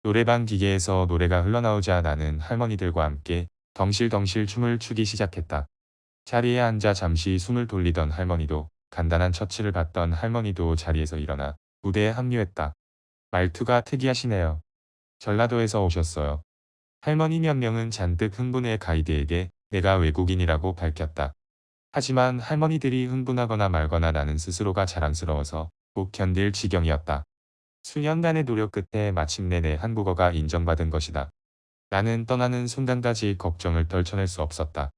노래방 기계에서 노래가 흘러나오자 나는 할머니들과 함께 덩실덩실 춤을 추기 시작했다. 자리에 앉아 잠시 숨을 돌리던 할머니도, 간단한 처치를 받던 할머니도 자리에서 일어나 무대에 합류했다. 말투가 특이하시네요. 전라도에서 오셨어요. 할머니 몇 명은 잔뜩 흥분해 가이드에게 내가 외국인이라고 밝혔다. 하지만 할머니들이 흥분하거나 말거나 나는 스스로가 자랑스러워서 못 견딜 지경이었다. 수년간의 노력 끝에 마침내 내 한국어가 인정받은 것이다. 나는 떠나는 순간까지 걱정을 떨쳐낼 수 없었다.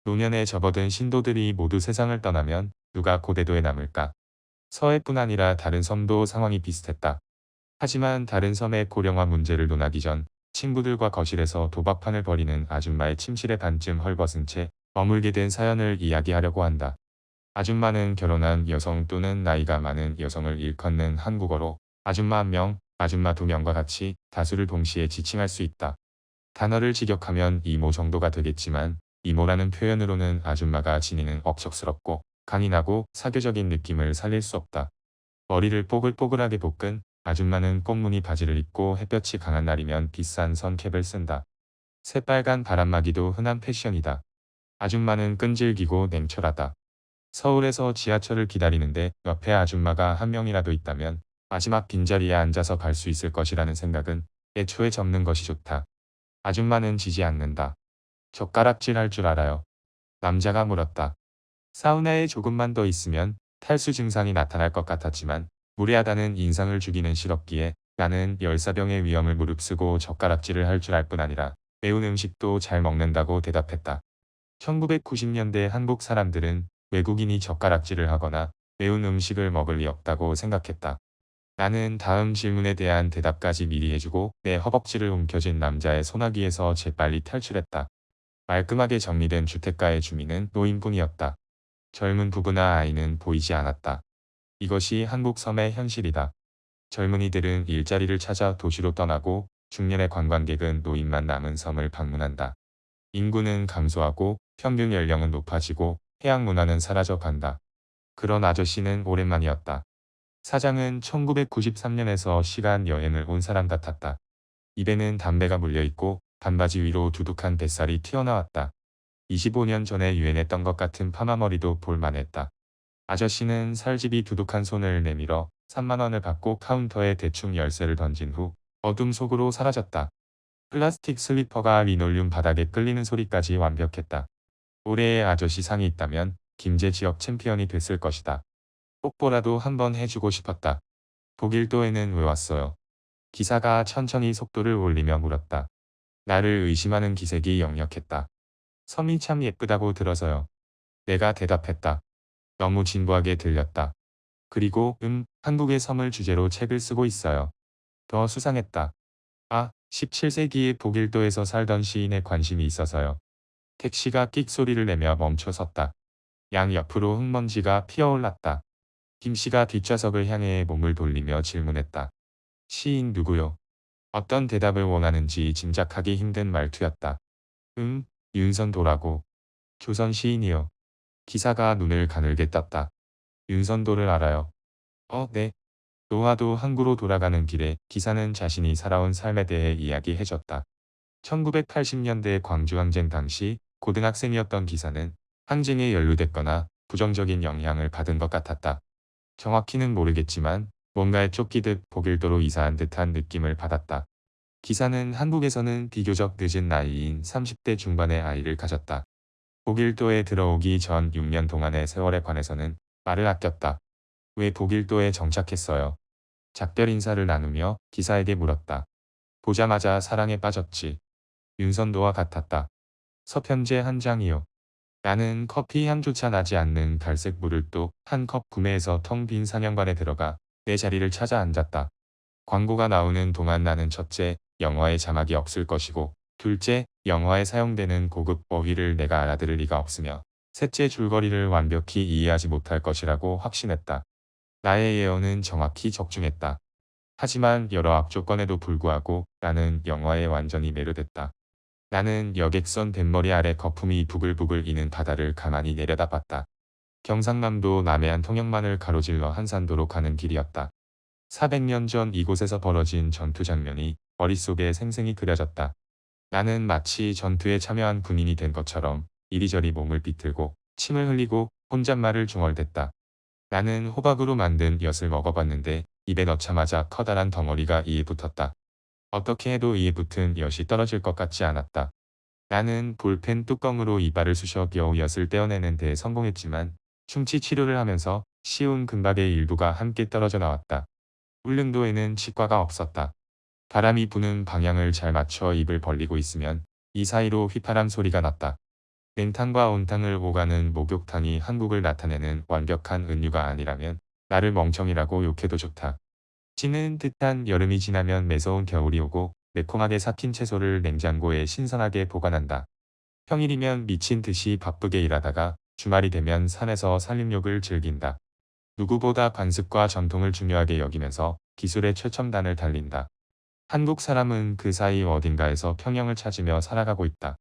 노년에 접어든 신도들이 모두 세상을 떠나면 누가 고대도에 남을까? 서해뿐 아니라 다른 섬도 상황이 비슷했다. 하지만 다른 섬의 고령화 문제를 논하기 전 친구들과 거실에서 도박판을 벌이는 아줌마의 침실에 반쯤 헐벗은 채 머물게 된 사연을 이야기하려고 한다. 아줌마는 결혼한 여성 또는 나이가 많은 여성을 일컫는 한국어로 아줌마 1명, 아줌마 2명과 같이 다수를 동시에 지칭할 수 있다. 단어를 직역하면 이모 정도가 되겠지만 이모라는 표현으로는 아줌마가 지니는 억척스럽고 강인하고 사교적인 느낌을 살릴 수 없다. 머리를 뽀글뽀글하게 볶은 아줌마는 꽃무늬 바지를 입고 햇볕이 강한 날이면 비싼 선캡을 쓴다. 새빨간 바람막이도 흔한 패션이다. 아줌마는 끈질기고 냉철하다. 서울에서 지하철을 기다리는데 옆에 아줌마가 한 명이라도 있다면 마지막 빈자리에 앉아서 갈 수 있을 것이라는 생각은 애초에 접는 것이 좋다. 아줌마는 지지 않는다. 젓가락질 할 줄 알아요. 남자가 물었다. 사우나에 조금만 더 있으면 탈수 증상이 나타날 것 같았지만 무례하다는 인상을 주기는 싫었기에 나는 열사병의 위험을 무릅쓰고 젓가락질을 할 줄 알 뿐 아니라 매운 음식도 잘 먹는다고 대답했다. 1990년대 한국 사람들은 외국인이 젓가락질을 하거나 매운 음식을 먹을 리 없다고 생각했다. 나는 다음 질문에 대한 대답까지 미리 해주고 내 허벅지를 움켜쥔 남자의 소나기에서 재빨리 탈출했다. 말끔하게 정리된 주택가의 주민은 노인뿐이었다. 젊은 부부나 아이는 보이지 않았다. 이것이 한국 섬의 현실이다. 젊은이들은 일자리를 찾아 도시로 떠나고 중년의 관광객은 노인만 남은 섬을 방문한다. 인구는 감소하고 평균 연령은 높아지고 해양 문화는 사라져 간다. 그런 아저씨는 오랜만이었다. 사장은 1993년에서 시간 여행을 온 사람 같았다. 입에는 담배가 물려있고 반바지 위로 두둑한 뱃살이 튀어나왔다. 25년 전에 유행했던 것 같은 파마머리도 볼만했다. 아저씨는 살집이 두둑한 손을 내밀어 3만 원을 받고 카운터에 대충 열쇠를 던진 후 어둠 속으로 사라졌다. 플라스틱 슬리퍼가 리놀륨 바닥에 끌리는 소리까지 완벽했다. 올해의 아저씨 상이 있다면 김제 지역 챔피언이 됐을 것이다. 뽀뽀라도 한번 해주고 싶었다. 독일도에는 왜 왔어요? 기사가 천천히 속도를 올리며 물었다. 나를 의심하는 기색이 역력했다. 섬이 참 예쁘다고 들어서요. 내가 대답했다. 너무 진부하게 들렸다. 그리고 한국의 섬을 주제로 책을 쓰고 있어요. 더 수상했다. 아, 17세기의 독일도에서 살던 시인에 관심이 있어서요. 택시가 끽 소리를 내며 멈춰섰다. 양 옆으로 흙먼지가 피어올랐다. 김씨가 뒷좌석을 향해 몸을 돌리며 질문했다. 시인 누구요? 어떤 대답을 원하는지 짐작하기 힘든 말투였다. 윤선도라고. 조선 시인이요. 기사가 눈을 가늘게 떴다. 윤선도를 알아요. 네. 노화도 항구로 돌아가는 길에 기사는 자신이 살아온 삶에 대해 이야기해줬다. 1980년대 광주항쟁 당시 고등학생이었던 기사는 항쟁에 연루됐거나 부정적인 영향을 받은 것 같았다. 정확히는 모르겠지만 뭔가에 쫓기듯 독일도로 이사한 듯한 느낌을 받았다. 기사는 한국에서는 비교적 늦은 나이인 30대 중반의 아이를 가졌다. 독일도에 들어오기 전 6년 동안의 세월에 관해서는 말을 아꼈다. 왜 독일도에 정착했어요? 작별 인사를 나누며 기사에게 물었다. 보자마자 사랑에 빠졌지. 윤선도와 같았다. 서편제 한 장이요. 나는 커피 향조차 나지 않는 갈색 물을 또 한 컵 구매해서 텅 빈 상영관에 들어가 내 자리를 찾아 앉았다. 광고가 나오는 동안 나는 첫째, 영화의 자막이 없을 것이고 둘째, 영화에 사용되는 고급 어휘를 내가 알아들을 리가 없으며 셋째, 줄거리를 완벽히 이해하지 못할 것이라고 확신했다. 나의 예언은 정확히 적중했다. 하지만 여러 악조건에도 불구하고 나는 영화에 완전히 매료됐다. 나는 여객선 뱃머리 아래 거품이 부글부글 이는 바다를 가만히 내려다봤다. 경상남도 남해안 통영만을 가로질러 한산도로 가는 길이었다. 400년 전 이곳에서 벌어진 전투 장면이 머릿속에 생생히 그려졌다. 나는 마치 전투에 참여한 군인이 된 것처럼 이리저리 몸을 비틀고 침을 흘리고 혼잣말을 중얼댔다. 나는 호박으로 만든 엿을 먹어봤는데 입에 넣자마자 커다란 덩어리가 이에 붙었다. 어떻게 해도 이에 붙은 엿이 떨어질 것 같지 않았다. 나는 볼펜 뚜껑으로 이빨을 쑤셔 겨우 엿을 떼어내는 데 성공했지만 충치 치료를 하면서 쉬운 금박의 일부가 함께 떨어져 나왔다. 울릉도에는 치과가 없었다. 바람이 부는 방향을 잘 맞춰 입을 벌리고 있으면 이 사이로 휘파람 소리가 났다. 냉탕과 온탕을 오가는 목욕탕이 한국을 나타내는 완벽한 은유가 아니라면 나를 멍청이라고 욕해도 좋다. 찌는 듯한 여름이 지나면 매서운 겨울이 오고 매콤하게 삭힌 채소를 냉장고에 신선하게 보관한다. 평일이면 미친 듯이 바쁘게 일하다가 주말이 되면 산에서 산림욕을 즐긴다. 누구보다 관습과 전통을 중요하게 여기면서 기술의 최첨단을 달린다. 한국 사람은 그 사이 어딘가에서 평형을 찾으며 살아가고 있다.